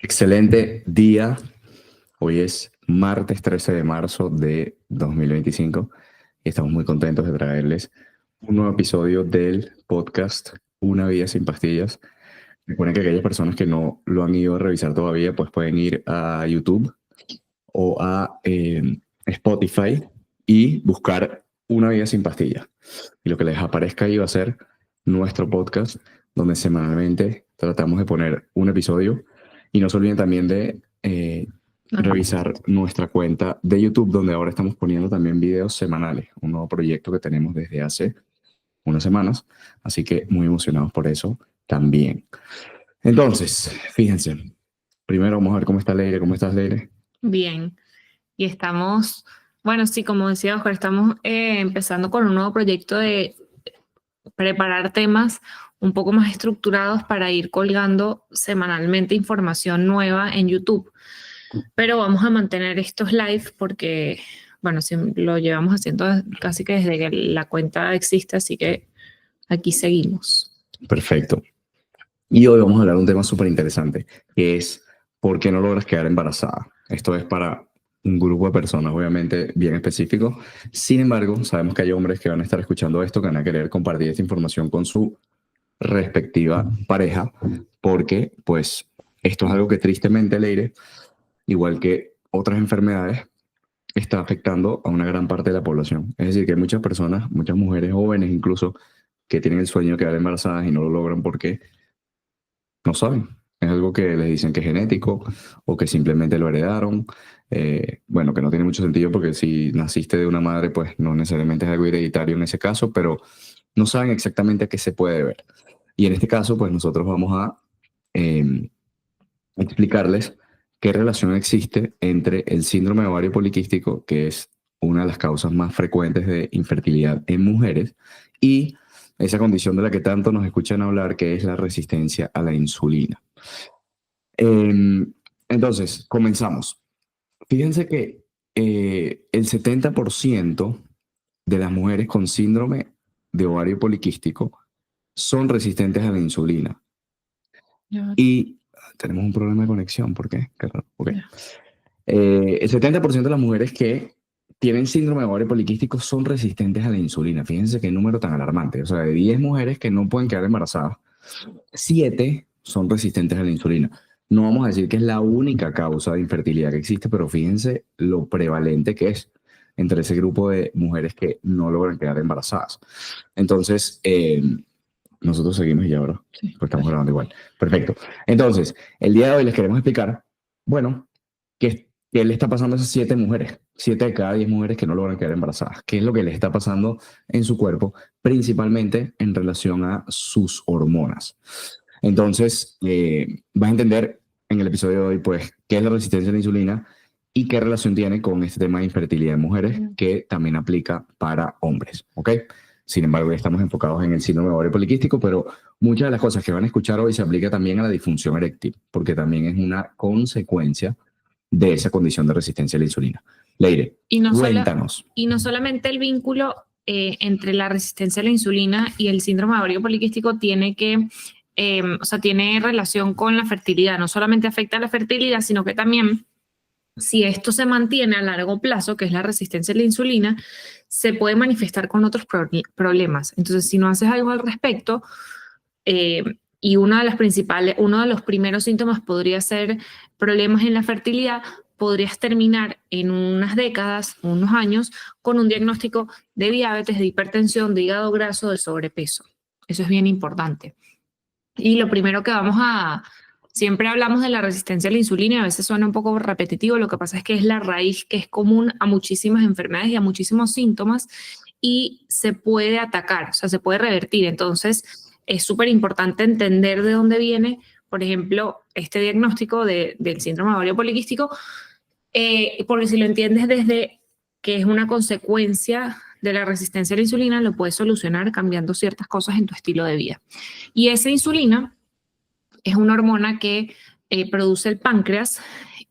Excelente día. Hoy es martes 13 de marzo de 2025 y estamos muy contentos de traerles un nuevo episodio del podcast Una vida sin pastillas. Recuerden que aquellas personas que no lo han ido a revisar todavía, pues pueden ir a YouTube o a Spotify y buscar Una vida sin pastillas. Y lo que les aparezca ahí va a ser nuestro podcast, donde semanalmente tratamos de poner un episodio. Y no se olviden también de revisar nuestra cuenta de YouTube, donde ahora estamos poniendo también videos semanales, un nuevo proyecto que tenemos desde hace unas semanas, así que muy emocionados por eso también. Entonces, fíjense, primero vamos a ver cómo está Leire. ¿Cómo estás, Leire? Bien, y estamos, bueno, sí, como decía Oscar, estamos empezando con un nuevo proyecto de preparar temas un poco más estructurados para ir colgando semanalmente información nueva en YouTube. Pero vamos a mantener estos live porque, bueno, lo llevamos haciendo casi que desde que la cuenta existe, así que aquí seguimos. Perfecto. Y hoy vamos a hablar de un tema súper interesante, que es ¿por qué no logras quedar embarazada? Esto es para un grupo de personas, obviamente, bien específico. Sin embargo, sabemos que hay hombres que van a estar escuchando esto, que van a querer compartir esta información con su respectiva pareja, porque, pues, esto es algo que tristemente, Leire, igual que otras enfermedades, está afectando a una gran parte de la población. Es decir, que hay muchas personas, muchas mujeres jóvenes incluso, que tienen el sueño de quedar embarazadas y no lo logran porque no saben. Es algo que les dicen que es genético o que simplemente lo heredaron. Bueno, que no tiene mucho sentido porque si naciste de una madre, pues no necesariamente es algo hereditario en ese caso, pero no saben exactamente a qué se puede deber. Y en este caso, pues nosotros vamos a explicarles qué relación existe entre el síndrome de ovario poliquístico, que es una de las causas más frecuentes de infertilidad en mujeres, y esa condición de la que tanto nos escuchan hablar, que es la resistencia a la insulina. Entonces, comenzamos. Fíjense que el 70% de las mujeres con síndrome de ovario poliquístico son resistentes a la insulina. Y tenemos un problema de conexión. ¿Por qué? Qué raro. Okay. El 70% de las mujeres que tienen síndrome de ovario poliquístico son resistentes a la insulina. Fíjense qué número tan alarmante. O sea, de 10 mujeres que no pueden quedar embarazadas, 7 son resistentes a la insulina. No vamos a decir que es la única causa de infertilidad que existe, pero fíjense lo prevalente que es entre ese grupo de mujeres que no logran quedar embarazadas. Entonces, nosotros seguimos ya, ¿verdad? Sí, pues estamos grabando igual. Perfecto. Entonces, el día de hoy les queremos explicar, bueno, qué le está pasando a esas 7 mujeres, 7 de cada 10 mujeres que no logran quedar embarazadas. ¿Qué es lo que les está pasando en su cuerpo? Principalmente en relación a sus hormonas. Entonces, vas a entender en el episodio de hoy, pues, qué es la resistencia a la insulina y qué relación tiene con este tema de infertilidad en mujeres, que también aplica para hombres, ¿ok? Sin embargo, ya estamos enfocados en el síndrome de ovario poliquístico, pero muchas de las cosas que van a escuchar hoy se aplica también a la disfunción eréctil, porque también es una consecuencia de esa condición de resistencia a la insulina. Leire, cuéntanos. Y no solamente el vínculo entre la resistencia a la insulina y el síndrome de ovario poliquístico tiene tiene relación con la fertilidad. No solamente afecta a la fertilidad, sino que también, si esto se mantiene a largo plazo, que es la resistencia a la insulina, se puede manifestar con otros problemas. Entonces, si no haces algo al respecto, y uno de los primeros síntomas podría ser problemas en la fertilidad, podrías terminar en unas décadas, unos años, con un diagnóstico de diabetes, de hipertensión, de hígado graso, de sobrepeso. Eso es bien importante. Y lo primero que siempre hablamos de la resistencia a la insulina y a veces suena un poco repetitivo, lo que pasa es que es la raíz que es común a muchísimas enfermedades y a muchísimos síntomas y se puede atacar, o sea, se puede revertir. Entonces, es súper importante entender de dónde viene, por ejemplo, este diagnóstico del síndrome de ovario poliquístico, porque si lo entiendes desde que es una consecuencia de la resistencia a la insulina, lo puedes solucionar cambiando ciertas cosas en tu estilo de vida. Y esa insulina es una hormona que produce el páncreas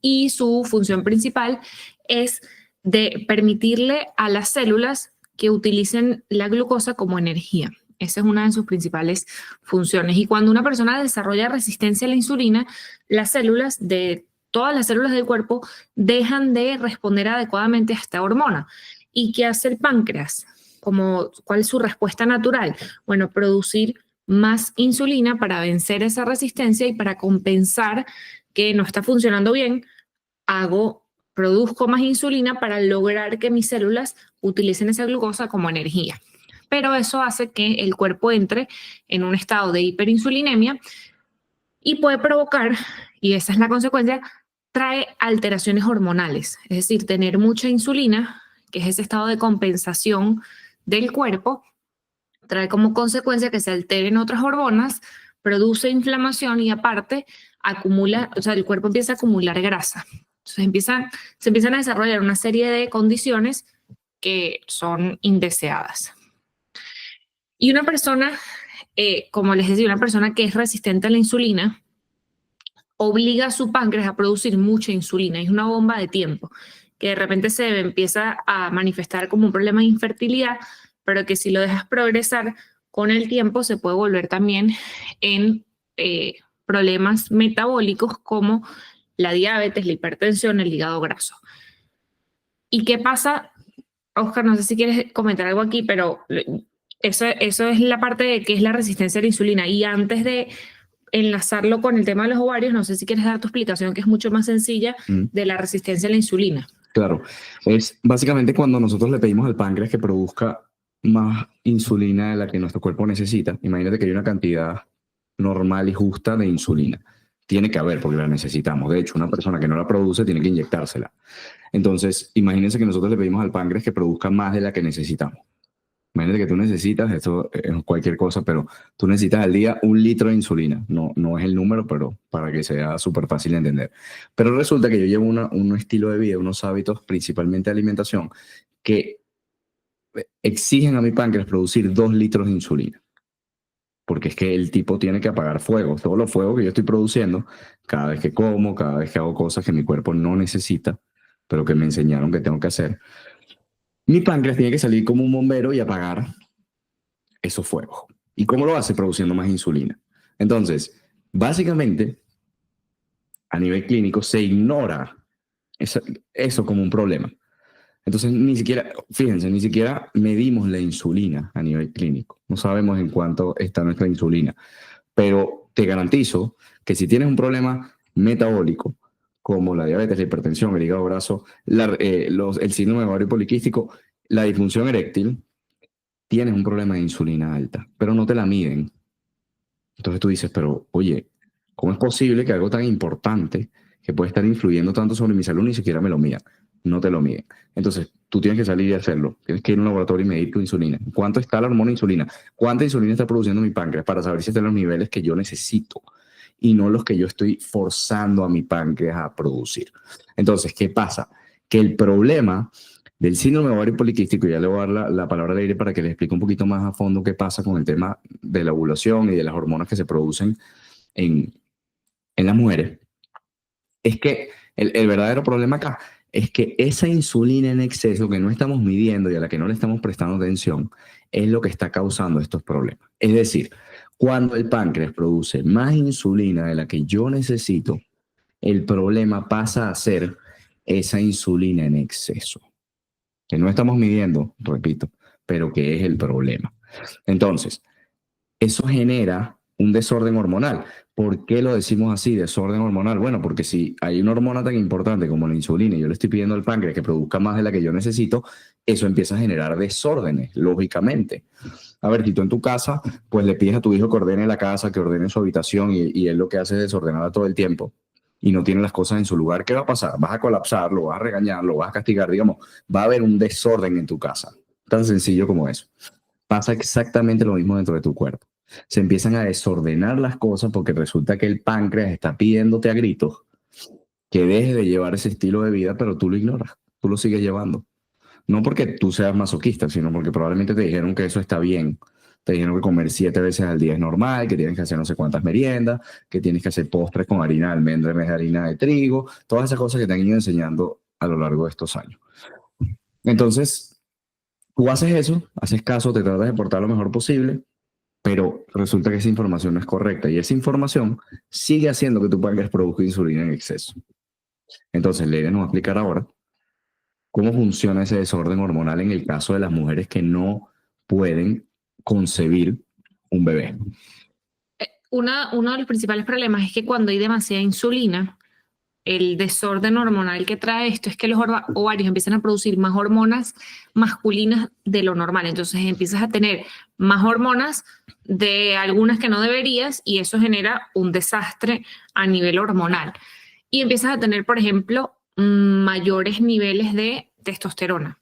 y su función principal es de permitirle a las células que utilicen la glucosa como energía. Esa es una de sus principales funciones. Y cuando una persona desarrolla resistencia a la insulina, todas las células del cuerpo dejan de responder adecuadamente a esta hormona. ¿Y qué hace el páncreas? ¿Cuál es su respuesta natural? Bueno, producir más insulina para vencer esa resistencia y para compensar que no está funcionando bien, produzco más insulina para lograr que mis células utilicen esa glucosa como energía. Pero eso hace que el cuerpo entre en un estado de hiperinsulinemia y puede provocar, y esa es la consecuencia, trae alteraciones hormonales. Es decir, tener mucha insulina, que es ese estado de compensación del cuerpo, trae como consecuencia que se alteren otras hormonas, produce inflamación y aparte el cuerpo empieza a acumular grasa. Entonces se empiezan a desarrollar una serie de condiciones que son indeseadas. Y una persona, como les decía, una persona que es resistente a la insulina, obliga a su páncreas a producir mucha insulina. Es una bomba de tiempo que de repente se empieza a manifestar como un problema de infertilidad, pero que si lo dejas progresar con el tiempo se puede volver también en problemas metabólicos como la diabetes, la hipertensión, el hígado graso. ¿Y qué pasa? Oscar, no sé si quieres comentar algo aquí, pero eso es la parte de qué es la resistencia a la insulina. Y antes de enlazarlo con el tema de los ovarios, no sé si quieres dar tu explicación, que es mucho más sencilla, de la resistencia a la insulina. Claro, es básicamente cuando nosotros le pedimos al páncreas que produzca más insulina de la que nuestro cuerpo necesita. Imagínate que hay una cantidad normal y justa de insulina. Tiene que haber porque la necesitamos. De hecho, una persona que no la produce tiene que inyectársela. Entonces, imagínense que nosotros le pedimos al páncreas que produzca más de la que necesitamos. Imagínate que tú necesitas, esto es cualquier cosa, pero tú necesitas al día 1 litro de insulina. No es el número, pero para que sea súper fácil de entender. Pero resulta que yo llevo un estilo de vida, unos hábitos, principalmente de alimentación, que exigen a mi páncreas producir 2 litros de insulina. Porque es que el tipo tiene que apagar fuego. Todos los fuegos que yo estoy produciendo, cada vez que como, cada vez que hago cosas que mi cuerpo no necesita, pero que me enseñaron que tengo que hacer, mi páncreas tiene que salir como un bombero y apagar esos fuegos. ¿Y cómo lo hace? Produciendo más insulina. Entonces, básicamente, a nivel clínico, se ignora eso como un problema. Entonces, fíjense, ni siquiera medimos la insulina a nivel clínico. No sabemos en cuánto está nuestra insulina. Pero te garantizo que si tienes un problema metabólico, como la diabetes, la hipertensión, el hígado graso, el síndrome de ovario poliquístico, la disfunción eréctil, tienes un problema de insulina alta, pero no te la miden. Entonces tú dices, pero oye, ¿cómo es posible que algo tan importante que puede estar influyendo tanto sobre mi salud ni siquiera me lo midan? No te lo miden. Entonces tú tienes que salir y hacerlo. Tienes que ir a un laboratorio y medir tu insulina. ¿Cuánto está la hormona insulina? ¿Cuánta insulina está produciendo mi páncreas para saber si están los niveles que yo necesito y no los que yo estoy forzando a mi páncreas a producir? Entonces, ¿qué pasa? Que el problema del síndrome de ovario poliquístico, ya le voy a dar la palabra al aire para que les explique un poquito más a fondo qué pasa con el tema de la ovulación y de las hormonas que se producen en las mujeres, es que el verdadero problema acá es que esa insulina en exceso que no estamos midiendo y a la que no le estamos prestando atención es lo que está causando estos problemas. Es decir, cuando el páncreas produce más insulina de la que yo necesito, el problema pasa a ser esa insulina en exceso, que no estamos midiendo, repito, pero que es el problema. Entonces, eso genera un desorden hormonal. ¿Por qué lo decimos así, desorden hormonal? Bueno, porque si hay una hormona tan importante como la insulina y yo le estoy pidiendo al páncreas que produzca más de la que yo necesito, eso empieza a generar desórdenes, lógicamente. A ver, si tú en tu casa, pues le pides a tu hijo que ordene la casa, que ordene su habitación y él lo que hace es desordenarla todo el tiempo y no tiene las cosas en su lugar, ¿qué va a pasar? Vas a colapsar, lo vas a regañar, lo vas a castigar, digamos, va a haber un desorden en tu casa. Tan sencillo como eso. Pasa exactamente lo mismo dentro de tu cuerpo. Se empiezan a desordenar las cosas porque resulta que el páncreas está pidiéndote a gritos que dejes de llevar ese estilo de vida, pero tú lo ignoras, tú lo sigues llevando. No porque tú seas masoquista, sino porque probablemente te dijeron que eso está bien. Te dijeron que comer 7 veces al día es normal, que tienes que hacer no sé cuántas meriendas, que tienes que hacer postres con harina de almendra en vez de harina de trigo, todas esas cosas que te han ido enseñando a lo largo de estos años. Entonces, tú haces eso, haces caso, te tratas de portar lo mejor posible, pero resulta que esa información no es correcta y esa información sigue haciendo que tu páncreas produzca insulina en exceso. Entonces, Leila nos va a explicar ahora cómo funciona ese desorden hormonal en el caso de las mujeres que no pueden concebir un bebé. Uno de los principales problemas es que cuando hay demasiada insulina, el desorden hormonal que trae esto es que los ovarios empiezan a producir más hormonas masculinas de lo normal. Entonces empiezas a tener más hormonas de algunas que no deberías y eso genera un desastre a nivel hormonal. Y empiezas a tener, por ejemplo, mayores niveles de testosterona.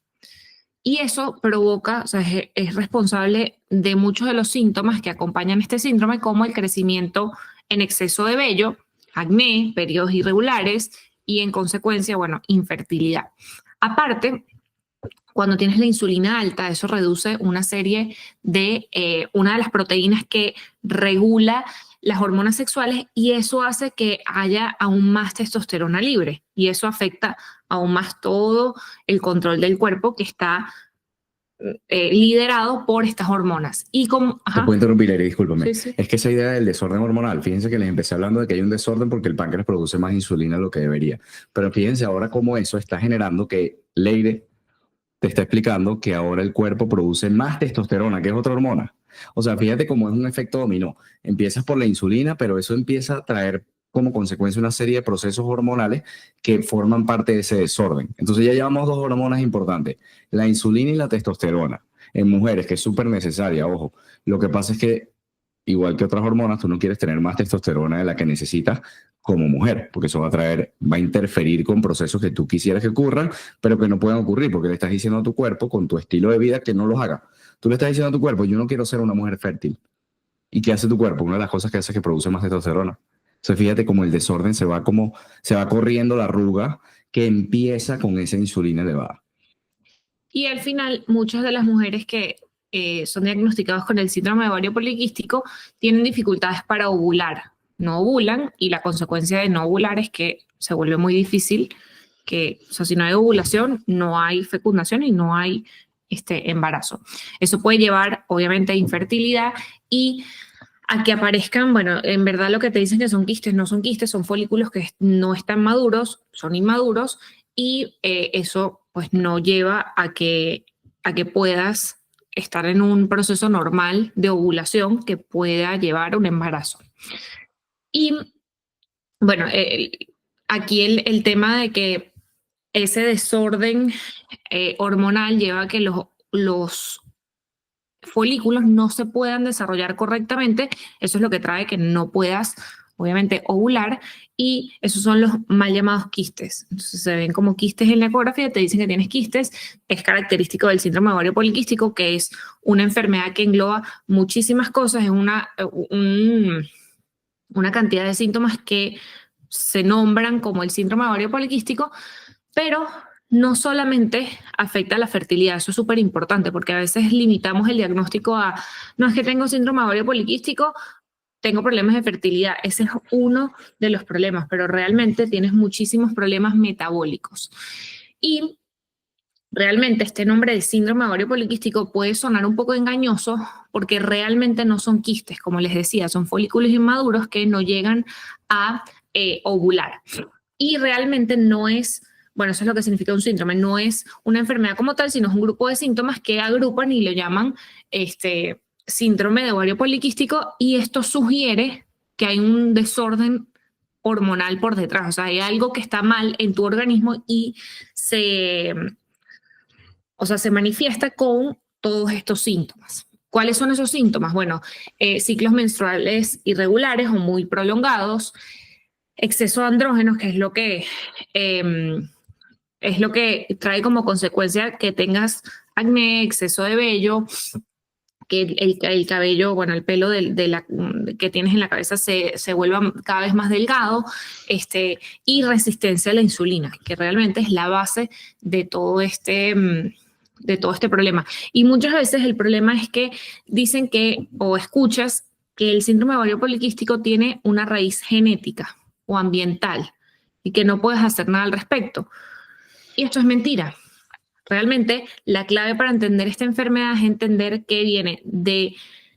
Y eso provoca, o sea, es responsable de muchos de los síntomas que acompañan este síndrome, como el crecimiento en exceso de vello, acné, periodos irregulares y en consecuencia, bueno, infertilidad. Aparte, cuando tienes la insulina alta, eso reduce una serie de, una de las proteínas que regula las hormonas sexuales y eso hace que haya aún más testosterona libre y eso afecta aún más todo el control del cuerpo que está liderado por estas hormonas. Y como, Te puedo interrumpir, Eri, discúlpame. Sí, sí. Es que esa idea del desorden hormonal, fíjense que les empecé hablando de que hay un desorden porque el páncreas produce más insulina de lo que debería. Pero fíjense ahora cómo eso está generando que Leire te está explicando que ahora el cuerpo produce más testosterona, que es otra hormona. O sea, fíjate cómo es un efecto dominó. Empiezas por la insulina, pero eso empieza a traer como consecuencia una serie de procesos hormonales que forman parte de ese desorden. Entonces ya llevamos dos hormonas importantes, la insulina y la testosterona. En mujeres, que es súper necesaria, ojo. Lo que pasa es que, igual que otras hormonas, tú no quieres tener más testosterona de la que necesitas como mujer, porque eso va a interferir con procesos que tú quisieras que ocurran, pero que no pueden ocurrir, porque le estás diciendo a tu cuerpo, con tu estilo de vida, que no los haga. Tú le estás diciendo a tu cuerpo, yo no quiero ser una mujer fértil. ¿Y qué hace tu cuerpo? Una de las cosas que hace es que produce más testosterona. Entonces fíjate cómo el desorden se va corriendo la arruga que empieza con esa insulina elevada. Y al final, muchas de las mujeres que son diagnosticadas con el síndrome de ovario poliquístico tienen dificultades para ovular. No ovulan y la consecuencia de no ovular es que se vuelve muy difícil que, o sea, si no hay ovulación, no hay fecundación y no hay embarazo. Eso puede llevar, obviamente, a infertilidad y a que aparezcan, bueno, en verdad lo que te dicen que son quistes, no son quistes, son folículos que no están maduros, son inmaduros y eso pues no lleva a que puedas estar en un proceso normal de ovulación que pueda llevar a un embarazo. Y bueno, aquí el tema de que ese desorden hormonal lleva a que los folículos no se puedan desarrollar correctamente. Eso es lo que trae que no puedas, obviamente, ovular y esos son los mal llamados quistes. Entonces se ven como quistes en la ecografía, te dicen que tienes quistes. Es característico del síndrome de ovario poliquístico, que es una enfermedad que engloba muchísimas cosas, es una cantidad de síntomas que se nombran como el síndrome de ovario poliquístico, pero no solamente afecta a la fertilidad, eso es súper importante porque a veces limitamos el diagnóstico a, no es que tengo síndrome de ovario poliquístico, tengo problemas de fertilidad. Ese es uno de los problemas, pero realmente tienes muchísimos problemas metabólicos. Y realmente este nombre de síndrome de ovario poliquístico puede sonar un poco engañoso porque realmente no son quistes, como les decía, son folículos inmaduros que no llegan a ovular. Y realmente no es, bueno, eso es lo que significa un síndrome, no es una enfermedad como tal, sino es un grupo de síntomas que agrupan y lo llaman síndrome de ovario poliquístico y esto sugiere que hay un desorden hormonal por detrás, o sea, hay algo que está mal en tu organismo y se manifiesta con todos estos síntomas. ¿Cuáles son esos síntomas? Bueno, ciclos menstruales irregulares o muy prolongados, exceso de andrógenos, que es lo que trae como consecuencia que tengas acné, exceso de vello, que el cabello, bueno, el pelo que tienes en la cabeza se vuelva cada vez más delgado, y resistencia a la insulina, que realmente es la base de todo este problema. Y muchas veces el problema es que dicen que, o escuchas, que el síndrome de ovario poliquístico tiene una raíz genética o ambiental y que no puedes hacer nada al respecto. Y esto es mentira. Realmente la clave para entender esta enfermedad es entender que viene de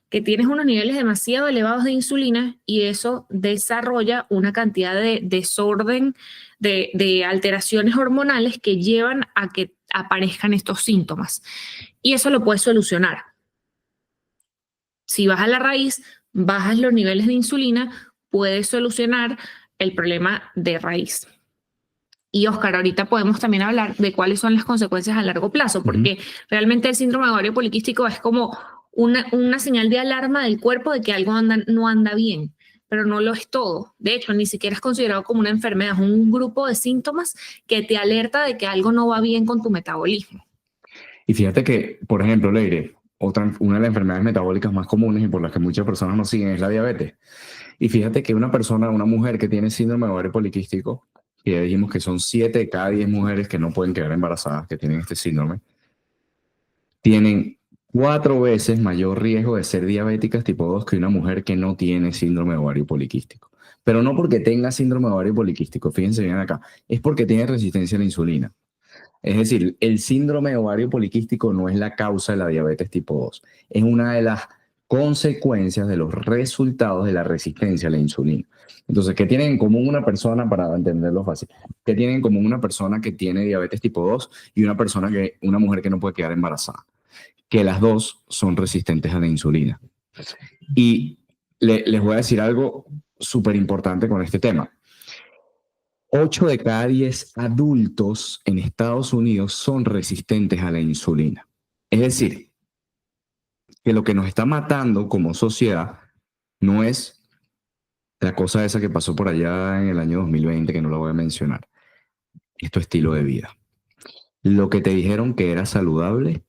que tienes unos niveles demasiado elevados de insulina y eso desarrolla una cantidad de desorden, de alteraciones hormonales que llevan a que aparezcan estos síntomas. Y eso lo puedes solucionar. Si vas a la raíz, bajas los niveles de insulina, puedes solucionar el problema de raíz. Y Oscar, ahorita podemos también hablar de cuáles son las consecuencias a largo plazo, porque realmente el síndrome de ovario poliquístico es como una señal de alarma del cuerpo de que algo no anda bien, pero no lo es todo. De hecho, ni siquiera es considerado como una enfermedad, es un grupo de síntomas que te alerta de que algo no va bien con tu metabolismo. Y fíjate que, por ejemplo, Leire, una de las enfermedades metabólicas más comunes y por las que muchas personas nos siguen es la diabetes. Y fíjate que una mujer que tiene síndrome de ovario poliquístico, que ya dijimos que son 7 de cada 10 mujeres que no pueden quedar embarazadas, que tienen este síndrome, tienen 4 veces mayor riesgo de ser diabéticas tipo 2 que una mujer que no tiene síndrome de ovario poliquístico. Pero no porque tenga síndrome de ovario poliquístico, fíjense bien acá, es porque tiene resistencia a la insulina. Es decir, el síndrome de ovario poliquístico no es la causa de la diabetes tipo 2, es una de las consecuencias de los resultados de la resistencia a la insulina. Entonces, ¿qué tienen en común una persona, para entenderlo fácil? ¿Qué tienen en común una persona que tiene diabetes tipo 2 y una mujer que no puede quedar embarazada? Que las dos son resistentes a la insulina. Y les voy a decir algo súper importante con este tema. 8 de cada 10 adultos en Estados Unidos son resistentes a la insulina. Es decir, que lo que nos está matando como sociedad no es la cosa esa que pasó por allá en el año 2020, que no lo voy a mencionar. Es tu estilo de vida. Lo que te dijeron que era saludable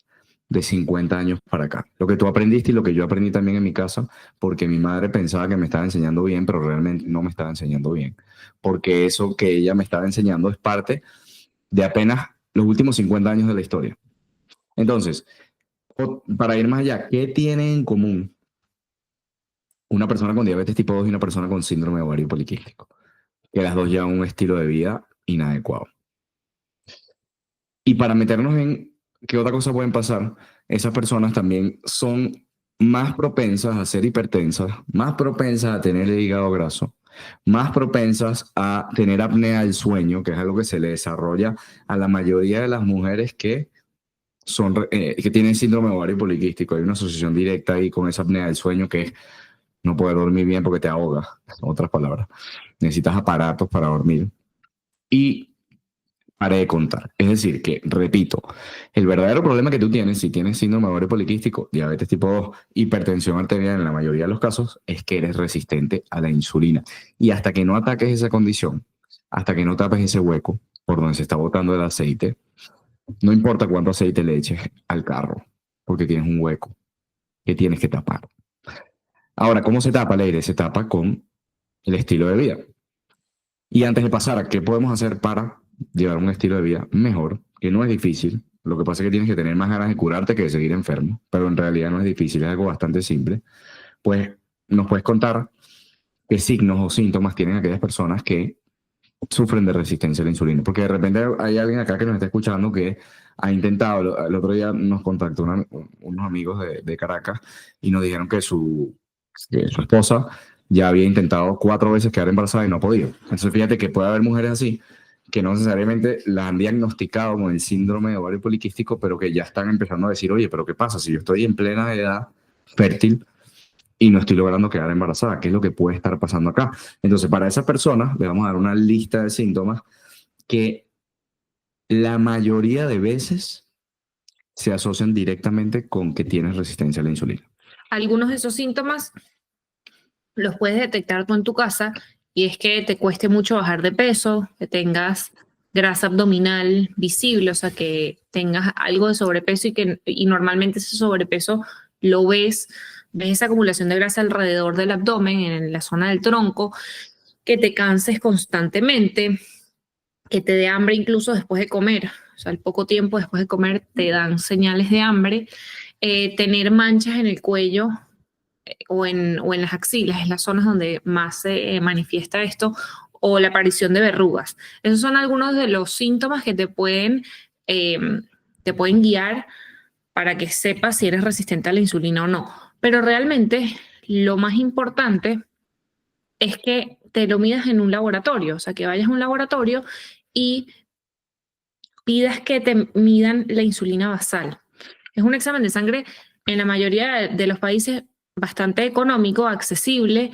de 50 años para acá. Lo que tú aprendiste y lo que yo aprendí también en mi casa, porque mi madre pensaba que me estaba enseñando bien, pero realmente no me estaba enseñando bien. Porque eso que ella me estaba enseñando es parte de apenas los últimos 50 años de la historia. Entonces, para ir más allá, ¿qué tienen en común una persona con diabetes tipo 2 y una persona con síndrome de ovario poliquístico? Que las dos llevan un estilo de vida inadecuado. Y para meternos en qué otra cosa pueden pasar, esas personas también son más propensas a ser hipertensas, más propensas a tener el hígado graso, más propensas a tener apnea del sueño, que es algo que se le desarrolla a la mayoría de las mujeres que tienen síndrome de ovario poliquístico. Hay una asociación directa ahí con esa apnea del sueño, que es no poder dormir bien porque te ahogas, en otras palabras. Necesitas aparatos para dormir. Y paré de contar. Es decir, que, repito, el verdadero problema que tú tienes, si tienes síndrome de ovario poliquístico, diabetes tipo 2, hipertensión arterial en la mayoría de los casos, es que eres resistente a la insulina. Y hasta que no ataques esa condición, hasta que no tapes ese hueco por donde se está botando el aceite, no importa cuánto aceite le eches al carro, porque tienes un hueco que tienes que tapar. Ahora, ¿cómo se tapa el aire? Se tapa con el estilo de vida. Y antes de pasar a qué podemos hacer para llevar un estilo de vida mejor, que no es difícil, lo que pasa es que tienes que tener más ganas de curarte que de seguir enfermo, pero en realidad no es difícil, es algo bastante simple, pues nos puedes contar qué signos o síntomas tienen aquellas personas que sufren de resistencia a la insulina, porque de repente hay alguien acá que nos está escuchando que ha intentado, el otro día nos contactó unos amigos de Caracas y nos dijeron que su esposa ya había intentado 4 veces quedar embarazada y no ha podido. Entonces fíjate que puede haber mujeres así que no necesariamente las han diagnosticado con el síndrome de ovario poliquístico, pero que ya están empezando a decir, oye, pero ¿qué pasa si yo estoy en plena edad fértil y no estoy logrando quedar embarazada? ¿Qué es lo que puede estar pasando acá? Entonces, para esas personas le vamos a dar una lista de síntomas que la mayoría de veces se asocian directamente con que tienes resistencia a la insulina. Algunos de esos síntomas los puedes detectar tú en tu casa y es que te cueste mucho bajar de peso, que tengas grasa abdominal visible, o sea, que tengas algo de sobrepeso y normalmente ese sobrepeso lo ves esa acumulación de grasa alrededor del abdomen, en la zona del tronco, que te canses constantemente, que te dé hambre incluso después de comer, o sea, al poco tiempo después de comer te dan señales de hambre, tener manchas en el cuello o en las axilas, es las zonas donde más se manifiesta esto, o la aparición de verrugas. Esos son algunos de los síntomas que te pueden guiar para que sepas si eres resistente a la insulina o no. Pero realmente lo más importante es que te lo midas en un laboratorio, o sea, que vayas a un laboratorio y pidas que te midan la insulina basal. Es un examen de sangre en la mayoría de los países bastante económico, accesible,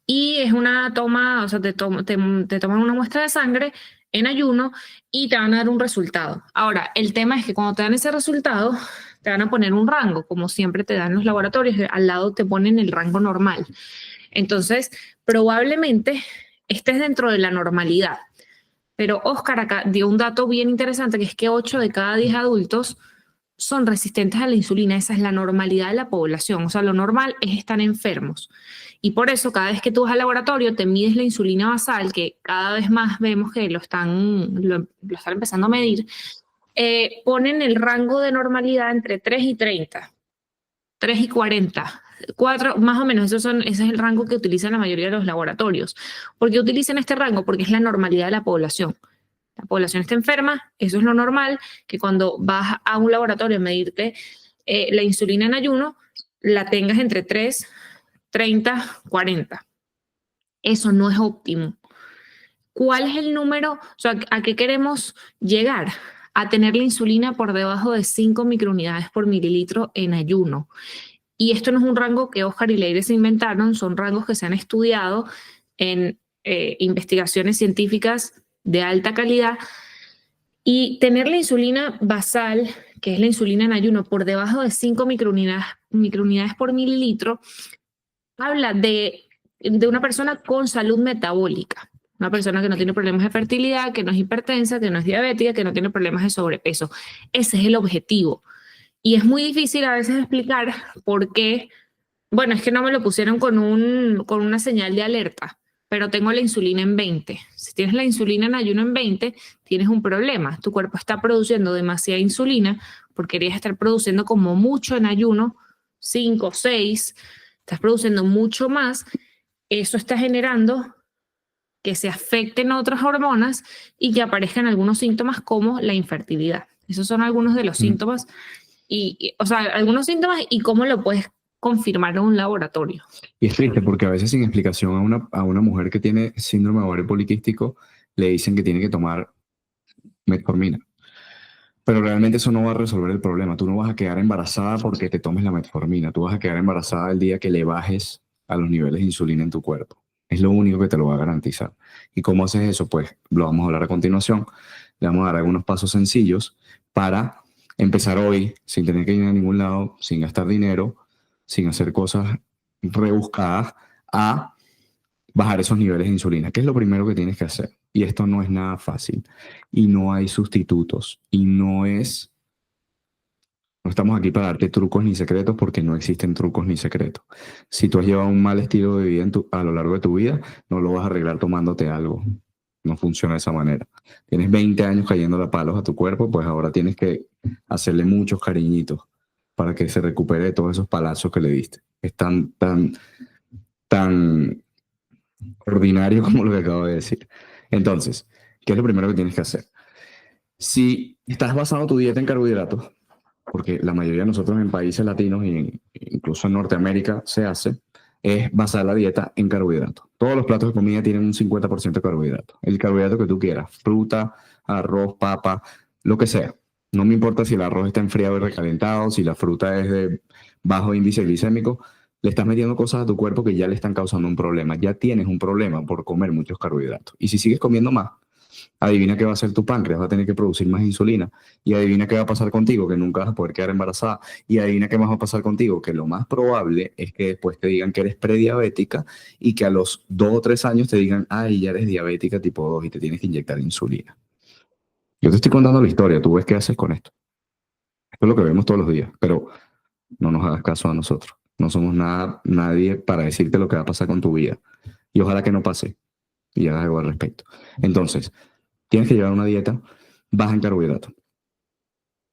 y es una toma, o sea, te toman una muestra de sangre en ayuno y te van a dar un resultado. Ahora, el tema es que cuando te dan ese resultado, te van a poner un rango, como siempre te dan los laboratorios, al lado te ponen el rango normal. Entonces, probablemente estés dentro de la normalidad. Pero Oscar acá dio un dato bien interesante, que es que 8 de cada 10 adultos son resistentes a la insulina. Esa es la normalidad de la población. O sea, lo normal es estar enfermos. Y por eso, cada vez que tú vas al laboratorio, te mides la insulina basal, que cada vez más vemos que lo están empezando a medir, ponen el rango de normalidad entre 3 y 30, 3 y 40. 4, más o menos, ese es el rango que utilizan la mayoría de los laboratorios. ¿Por qué utilizan este rango? Porque es la normalidad de la población. La población está enferma, eso es lo normal, que cuando vas a un laboratorio a medirte la insulina en ayuno, la tengas entre 3, 30, 40. Eso no es óptimo. ¿Cuál es el número? O sea, ¿a qué queremos llegar? A tener la insulina por debajo de 5 microunidades por mililitro en ayuno. Y esto no es un rango que Oscar y Leire se inventaron, son rangos que se han estudiado en investigaciones científicas de alta calidad. Y tener la insulina basal, que es la insulina en ayuno, por debajo de 5 microunidades por mililitro, habla de una persona con salud metabólica. Una persona que no tiene problemas de fertilidad, que no es hipertensa, que no es diabética, que no tiene problemas de sobrepeso. Ese es el objetivo. Y es muy difícil a veces explicar por qué. Bueno, es que no me lo pusieron con una señal de alerta, pero tengo la insulina en 20. Si tienes la insulina en ayuno en 20, tienes un problema. Tu cuerpo está produciendo demasiada insulina porque querías estar produciendo como mucho en ayuno, 5, 6, estás produciendo mucho más. Eso está generando que se afecten otras hormonas y que aparezcan algunos síntomas como la infertilidad. Esos son algunos de los síntomas o sea, algunos síntomas y cómo lo puedes confirmar en un laboratorio. Y es triste porque a veces sin explicación a una mujer que tiene síndrome de ovario poliquístico le dicen que tiene que tomar metformina. Pero realmente eso no va a resolver el problema. Tú no vas a quedar embarazada porque te tomes la metformina. Tú vas a quedar embarazada el día que le bajes a los niveles de insulina en tu cuerpo. Es lo único que te lo va a garantizar. ¿Y cómo haces eso? Pues lo vamos a hablar a continuación. Le vamos a dar algunos pasos sencillos para empezar hoy sin tener que ir a ningún lado, sin gastar dinero, sin hacer cosas rebuscadas, a bajar esos niveles de insulina. ¿Qué es lo primero que tienes que hacer? Y esto no es nada fácil. Y no hay sustitutos. Y no estamos aquí para darte trucos ni secretos porque no existen trucos ni secretos. Si tú has llevado un mal estilo de vida a lo largo de tu vida, no lo vas a arreglar tomándote algo. No funciona de esa manera. Tienes 20 años cayendo a palos a tu cuerpo, pues ahora tienes que hacerle muchos cariñitos para que se recupere de todos esos palazos que le diste. Es tan ordinario como lo que acabo de decir. Entonces, ¿qué es lo primero que tienes que hacer? Si estás basando tu dieta en carbohidratos, porque la mayoría de nosotros en países latinos e incluso en Norteamérica se hace, es basar la dieta en carbohidratos. Todos los platos de comida tienen un 50% de carbohidratos. El carbohidrato que tú quieras, fruta, arroz, papa, lo que sea. No me importa si el arroz está enfriado y recalentado, si la fruta es de bajo índice glicémico, le estás metiendo cosas a tu cuerpo que ya le están causando un problema. Ya tienes un problema por comer muchos carbohidratos. Y si sigues comiendo más, adivina qué va a hacer tu páncreas, va a tener que producir más insulina. Y adivina qué va a pasar contigo, que nunca vas a poder quedar embarazada. Y adivina qué más va a pasar contigo, que lo más probable es que después te digan que eres prediabética y que a los 2 o 3 años te digan, ay, ya eres diabética tipo 2 y te tienes que inyectar insulina. Yo te estoy contando la historia, tú ves qué haces con esto. Esto es lo que vemos todos los días, pero no nos hagas caso a nosotros. No somos nadie para decirte lo que va a pasar con tu vida. Y ojalá que no pase y hagas algo al respecto. Entonces, tienes que llevar una dieta baja en carbohidratos.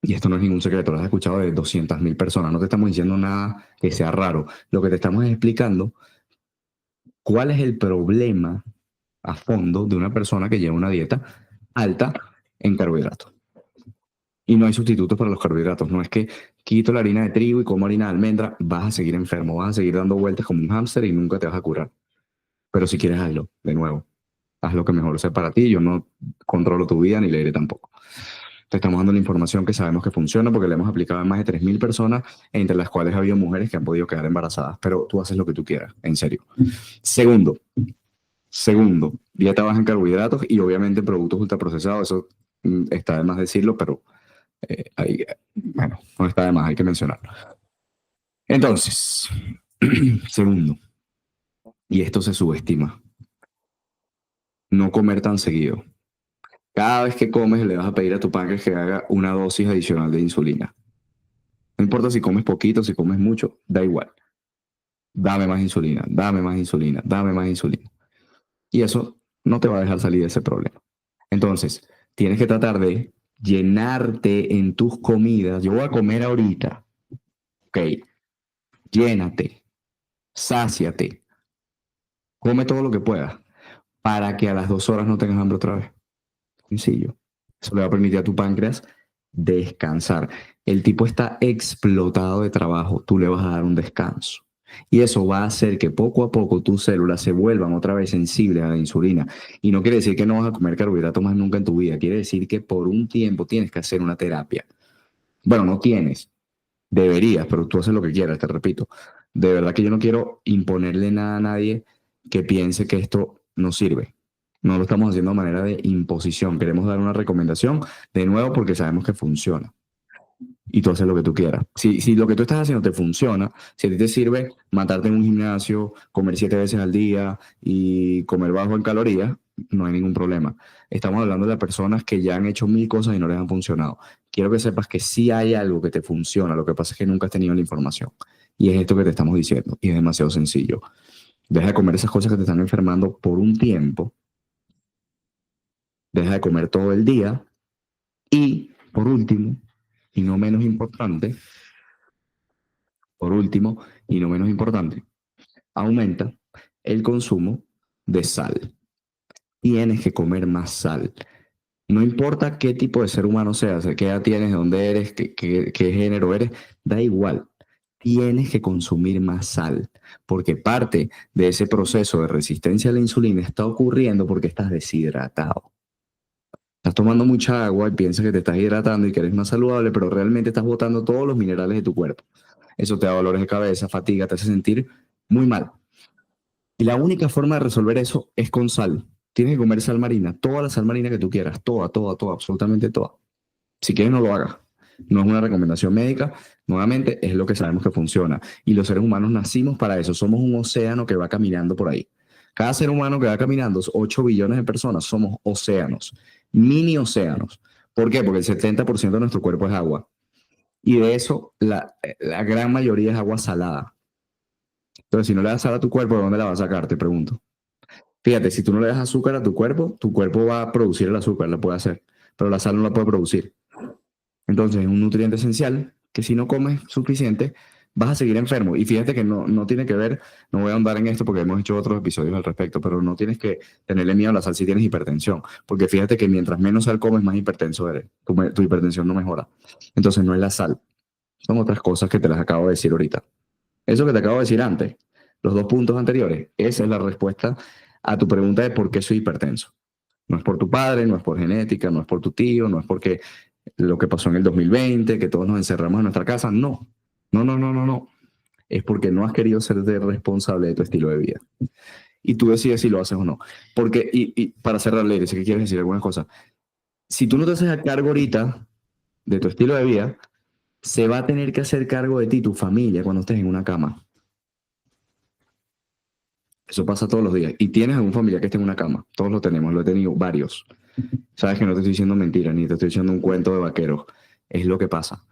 Y esto no es ningún secreto, lo has escuchado de 200.000 personas. No te estamos diciendo nada que sea raro. Lo que te estamos explicando, cuál es el problema a fondo de una persona que lleva una dieta alta en carbohidratos. Y no hay sustitutos para los carbohidratos. No es que quito la harina de trigo y como harina de almendra, vas a seguir enfermo, vas a seguir dando vueltas como un hámster y nunca te vas a curar. Pero si quieres, hazlo de nuevo. Haz lo que mejor sea para ti. Yo no controlo tu vida ni le diré tampoco. Te estamos dando la información que sabemos que funciona porque la hemos aplicado a más de 3.000 personas, entre las cuales ha habido mujeres que han podido quedar embarazadas. Pero tú haces lo que tú quieras, en serio. Segundo, dieta baja en carbohidratos y obviamente productos ultraprocesados. Eso está de más decirlo, pero bueno, no está de más, hay que mencionarlo. Entonces, segundo, y esto se subestima, no comer tan seguido. Cada vez que comes le vas a pedir a tu páncreas que haga una dosis adicional de insulina. No importa si comes poquito, si comes mucho, da igual. Dame más insulina, dame más insulina, dame más insulina. Y eso no te va a dejar salir de ese problema. Entonces, tienes que tratar de llenarte en tus comidas. Yo voy a comer ahorita. Ok, llénate, sáciate, come todo lo que puedas para que a las 2 horas no tengas hambre otra vez. Sencillo. Eso le va a permitir a tu páncreas descansar. El tipo está explotado de trabajo, tú le vas a dar un descanso. Y eso va a hacer que poco a poco tus células se vuelvan otra vez sensibles a la insulina. Y no quiere decir que no vas a comer carbohidratos más nunca en tu vida. Quiere decir que por un tiempo tienes que hacer una terapia. Bueno, no tienes, deberías, pero tú haces lo que quieras, te repito. De verdad que yo no quiero imponerle nada a nadie que piense que esto no sirve. No lo estamos haciendo de manera de imposición. Queremos dar una recomendación, de nuevo, porque sabemos que funciona. Y tú haces lo que tú quieras. Si lo que tú estás haciendo te funciona, si a ti te sirve matarte en un gimnasio, comer 7 veces al día y comer bajo en calorías, no hay ningún problema. Estamos hablando de personas que ya han hecho 1.000 cosas y no les han funcionado. Quiero que sepas que sí hay algo que te funciona, lo que pasa es que nunca has tenido la información. Y es esto que te estamos diciendo, y es demasiado sencillo. Deja de comer esas cosas que te están enfermando por un tiempo. Deja de comer todo el día. Y, por último, y no menos importante, aumenta el consumo de sal. Tienes que comer más sal. No importa qué tipo de ser humano seas, qué edad tienes, de dónde eres, qué género eres, da igual. Tienes que consumir más sal, porque parte de ese proceso de resistencia a la insulina está ocurriendo porque estás deshidratado. Estás tomando mucha agua y piensas que te estás hidratando y que eres más saludable, pero realmente estás botando todos los minerales de tu cuerpo. Eso te da dolores de cabeza, fatiga, te hace sentir muy mal. Y la única forma de resolver eso es con sal. Tienes que comer sal marina, toda la sal marina que tú quieras, toda, absolutamente toda. Si quieres, no lo hagas. No es una recomendación médica, nuevamente es lo que sabemos que funciona. Y los seres humanos nacimos para eso, somos un océano que va caminando por ahí. Cada ser humano que va caminando, 8 billones de personas, somos océanos, mini océanos. ¿Por qué? Porque el 70% de nuestro cuerpo es agua. Y de eso, la gran mayoría es agua salada. Entonces, si no le das sal a tu cuerpo, ¿de dónde la vas a sacar? Te pregunto. Fíjate, si tú no le das azúcar a tu cuerpo va a producir el azúcar, la puede hacer, pero la sal no la puede producir. Entonces, es un nutriente esencial que si no comes suficiente, vas a seguir enfermo. Y fíjate que no tiene que ver, no voy a ahondar en esto porque hemos hecho otros episodios al respecto, pero no tienes que tenerle miedo a la sal si tienes hipertensión, porque fíjate que mientras menos sal comes, más hipertenso eres. Tu hipertensión no mejora. Entonces, no es la sal, son otras cosas que te las acabo de decir ahorita. Eso que te acabo de decir antes, los 2 puntos anteriores, esa es la respuesta a tu pregunta de por qué soy hipertenso. No es por tu padre, no es por genética, no es por tu tío, no es porque lo que pasó en el 2020, que todos nos encerramos en nuestra casa. No. Es porque no has querido ser responsable de tu estilo de vida. Y tú decides si lo haces o no. Porque, y para cerrar, Leire, sé que quieres decir algunas cosas. Si tú no te haces a cargo ahorita de tu estilo de vida, se va a tener que hacer cargo de ti, tu familia, cuando estés en una cama. Eso pasa todos los días. Y tienes algún familiar que esté en una cama. Todos lo tenemos, lo he tenido varios. Sabes que no te estoy diciendo mentiras, ni te estoy diciendo un cuento de vaqueros. Es lo que pasa.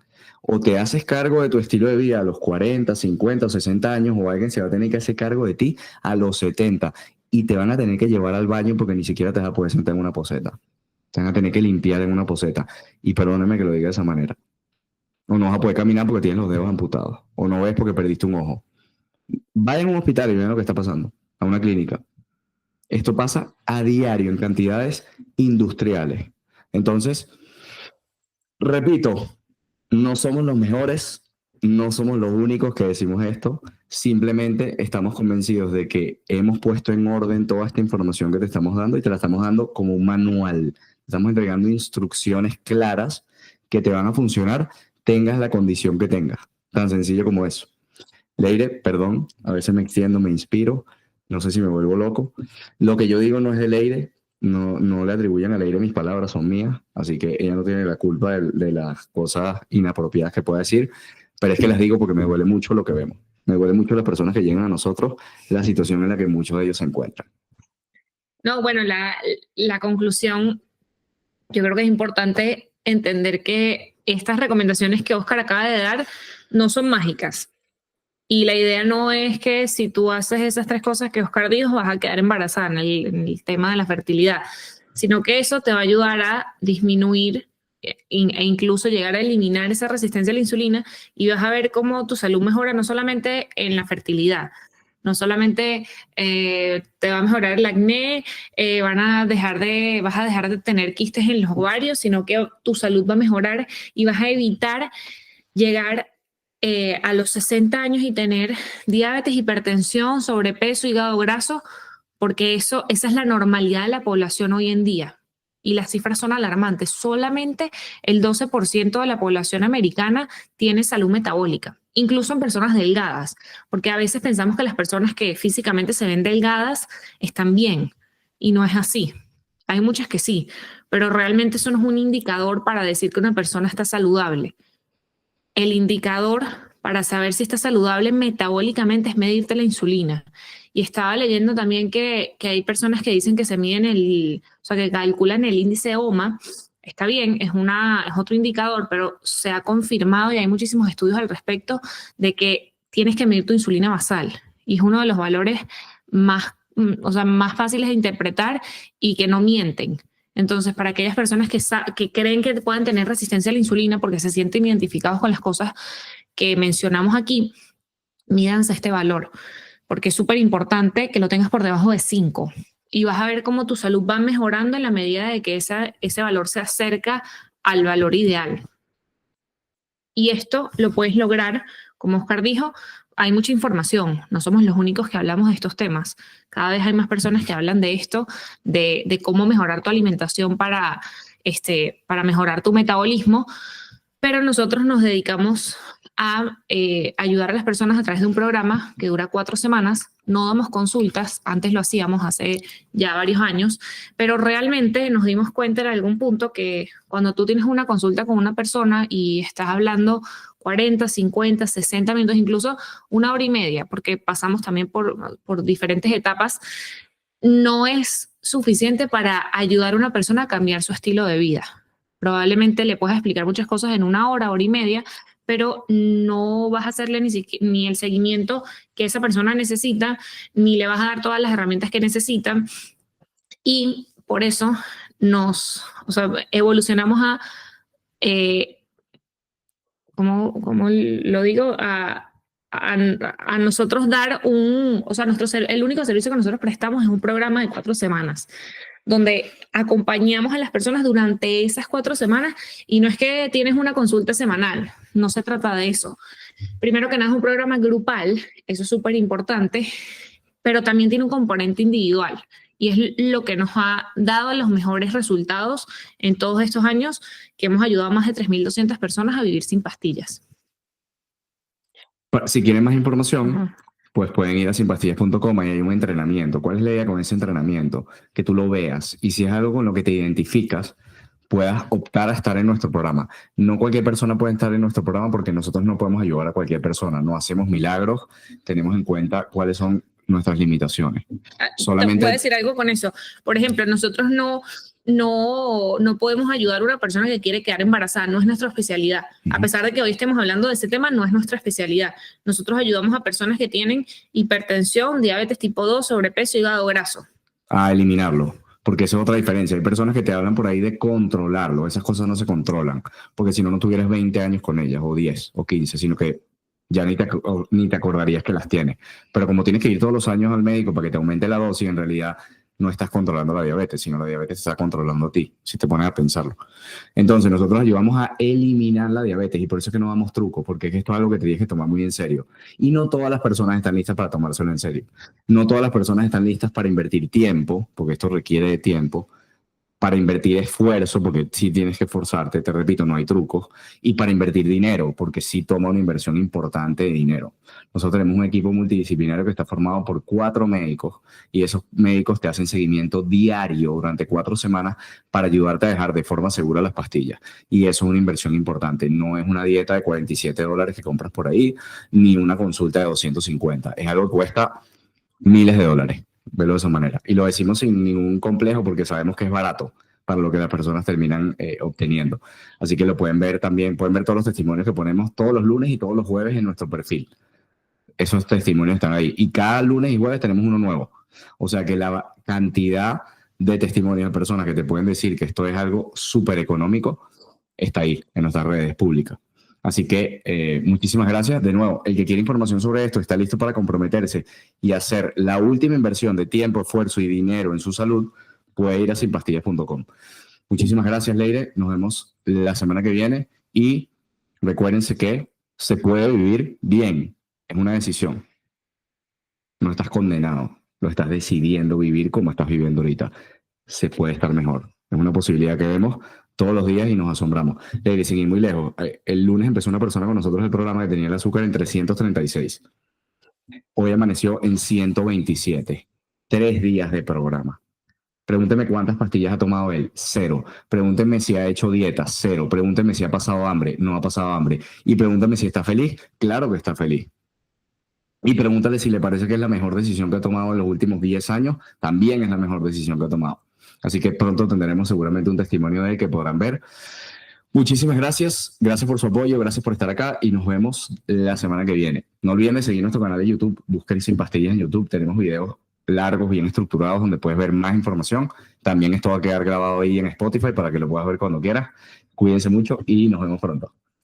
O te haces cargo de tu estilo de vida a los 40, 50 o 60 años, o alguien se va a tener que hacer cargo de ti a los 70. Y te van a tener que llevar al baño porque ni siquiera te vas a poder sentar en una poseta. Te van a tener que limpiar en una poseta. Y perdóneme que lo diga de esa manera. O no vas a poder caminar porque tienes los dedos amputados. O no ves porque perdiste un ojo. Vayan a un hospital y vean lo que está pasando. A una clínica. Esto pasa a diario en cantidades industriales. Entonces, Repito, no somos los mejores, no somos los únicos que decimos esto, simplemente estamos convencidos de que hemos puesto en orden toda esta información que te estamos dando y te la estamos dando como un manual. Estamos entregando instrucciones claras que te van a funcionar, tengas la condición que tengas. Tan sencillo como eso. Leire, perdón, a veces me extiendo, me inspiro, no sé si me vuelvo loco. Lo que yo digo no es de Leire, no le atribuyan a Leire mis palabras, son mías, así que ella no tiene la culpa de las cosas inapropiadas que pueda decir, pero es que las digo porque me duele mucho lo que vemos. Me duele mucho las personas que llegan a nosotros, la situación en la que muchos de ellos se encuentran. No, bueno, la conclusión, yo creo que es importante entender que estas recomendaciones que Oscar acaba de dar no son mágicas. Y la idea no es que si tú haces esas 3 cosas que Oscar dijo, vas a quedar embarazada en el tema de la fertilidad, sino que eso te va a ayudar a disminuir e incluso llegar a eliminar esa resistencia a la insulina y vas a ver cómo tu salud mejora no solamente en la fertilidad, no solamente te va a mejorar el acné, vas a dejar de tener quistes en los ovarios, sino que tu salud va a mejorar y vas a evitar llegar a los 60 años y tener diabetes, hipertensión, sobrepeso, hígado graso, porque esa es la normalidad de la población hoy en día. Y las cifras son alarmantes. Solamente el 12% de la población americana tiene salud metabólica, incluso en personas delgadas, porque a veces pensamos que las personas que físicamente se ven delgadas están bien, y no es así. Hay muchas que sí, pero realmente eso no es un indicador para decir que una persona está saludable. El indicador para saber si está saludable metabólicamente es medirte la insulina. Y estaba leyendo también que hay personas que dicen que se miden o sea, que calculan el índice OMA. Está bien, es otro indicador, pero se ha confirmado y hay muchísimos estudios al respecto de que tienes que medir tu insulina basal. Y es uno de los valores más fáciles de interpretar y que no mienten. Entonces, para aquellas personas que creen que puedan tener resistencia a la insulina porque se sienten identificados con las cosas que mencionamos aquí, mídanse este valor, porque es súper importante que lo tengas por debajo de 5 y vas a ver cómo tu salud va mejorando en la medida de que ese valor se acerca al valor ideal. Y esto lo puedes lograr, como Oscar dijo, hay mucha información, no somos los únicos que hablamos de estos temas. Cada vez hay más personas que hablan de esto, de cómo mejorar tu alimentación para mejorar tu metabolismo, pero nosotros nos dedicamos a ayudar a las personas a través de un programa que dura 4 semanas. No damos consultas, antes lo hacíamos hace ya varios años, pero realmente nos dimos cuenta en algún punto que cuando tú tienes una consulta con una persona y estás hablando 40, 50, 60 minutos, incluso 1 hora y media, porque pasamos también por diferentes etapas, no es suficiente para ayudar a una persona a cambiar su estilo de vida. Probablemente le puedas explicar muchas cosas en 1 hora, hora y media, pero no vas a hacerle ni el seguimiento que esa persona necesita, ni le vas a dar todas las herramientas que necesitan. Y por eso evolucionamos a, ¿cómo lo digo? A nosotros dar el único servicio que nosotros prestamos es un programa de 4 semanas, donde acompañamos a las personas durante esas 4 semanas y no es que tienes una consulta semanal, no se trata de eso. Primero que nada es un programa grupal, eso es súper importante, pero también tiene un componente individual y es lo que nos ha dado los mejores resultados en todos estos años que hemos ayudado a más de 3.200 personas a vivir sin pastillas. Si quieren más información, pues pueden ir a sinpastillas.com y hay un entrenamiento. ¿Cuál es la idea con ese entrenamiento? Que tú lo veas y si es algo con lo que te identificas, puedas optar a estar en nuestro programa. No cualquier persona puede estar en nuestro programa porque nosotros no podemos ayudar a cualquier persona. No hacemos milagros, tenemos en cuenta cuáles son nuestras limitaciones. Solamente... Te voy a decir algo con eso. Por ejemplo, nosotros no podemos ayudar a una persona que quiere quedar embarazada, no es nuestra especialidad. A pesar de que hoy estemos hablando de ese tema, no es nuestra especialidad. Nosotros ayudamos a personas que tienen hipertensión, diabetes tipo 2, sobrepeso y hígado graso. A eliminarlo, porque esa es otra diferencia. Hay personas que te hablan por ahí de controlarlo, esas cosas no se controlan, porque si no, no tuvieras 20 años con ellas, o 10, o 15, sino que ya ni te acordarías que las tienes. Pero como tienes que ir todos los años al médico para que te aumente la dosis, en realidad no estás controlando la diabetes, sino la diabetes está controlando a ti, si te pones a pensarlo. Entonces, nosotros ayudamos a eliminar la diabetes y por eso es que no damos trucos, porque es que esto es algo que te tienes que tomar muy en serio. Y no todas las personas están listas para tomárselo en serio. No todas las personas están listas para invertir tiempo, porque esto requiere de tiempo, para invertir esfuerzo, porque sí tienes que esforzarte, te repito, no hay trucos, y para invertir dinero, porque sí toma una inversión importante de dinero. Nosotros tenemos un equipo multidisciplinario que está formado por 4 médicos y esos médicos te hacen seguimiento diario durante 4 semanas para ayudarte a dejar de forma segura las pastillas. Y eso es una inversión importante. No es una dieta de $47 que compras por ahí, ni una consulta de 250. Es algo que cuesta miles de dólares. Verlo de esa manera. Y lo decimos sin ningún complejo porque sabemos que es barato para lo que las personas terminan obteniendo. Así que lo pueden ver también, pueden ver todos los testimonios que ponemos todos los lunes y todos los jueves en nuestro perfil. Esos testimonios están ahí. Y cada lunes y jueves tenemos uno nuevo. O sea que la cantidad de testimonios de personas que te pueden decir que esto es algo súper económico está ahí en nuestras redes públicas. Así que muchísimas gracias. De nuevo, el que quiere información sobre esto está listo para comprometerse y hacer la última inversión de tiempo, esfuerzo y dinero en su salud, puede ir a sinpastillas.com. Muchísimas gracias, Leire. Nos vemos la semana que viene y recuérdense que se puede vivir bien. Es una decisión. No estás condenado. Lo estás decidiendo vivir como estás viviendo ahorita. Se puede estar mejor. Es una posibilidad que vemos todos los días y nos asombramos. Leire, sin ir muy lejos, el lunes empezó una persona con nosotros el programa que tenía el azúcar en 336. Hoy amaneció en 127. 3 días de programa. Pregúnteme cuántas pastillas ha tomado él. 0. Pregúnteme si ha hecho dieta. 0. Pregúnteme si ha pasado hambre. No ha pasado hambre. Y pregúntame si está feliz. Claro que está feliz. Y pregúntale si le parece que es la mejor decisión que ha tomado en los últimos 10 años. También es la mejor decisión que ha tomado. Así que pronto tendremos seguramente un testimonio de él que podrán ver. Muchísimas gracias. Gracias por su apoyo. Gracias por estar acá y nos vemos la semana que viene. No olviden de seguir nuestro canal de YouTube. Busquen Sin Pastillas en YouTube. Tenemos videos largos, bien estructurados, donde puedes ver más información. También esto va a quedar grabado ahí en Spotify para que lo puedas ver cuando quieras. Cuídense mucho y nos vemos pronto.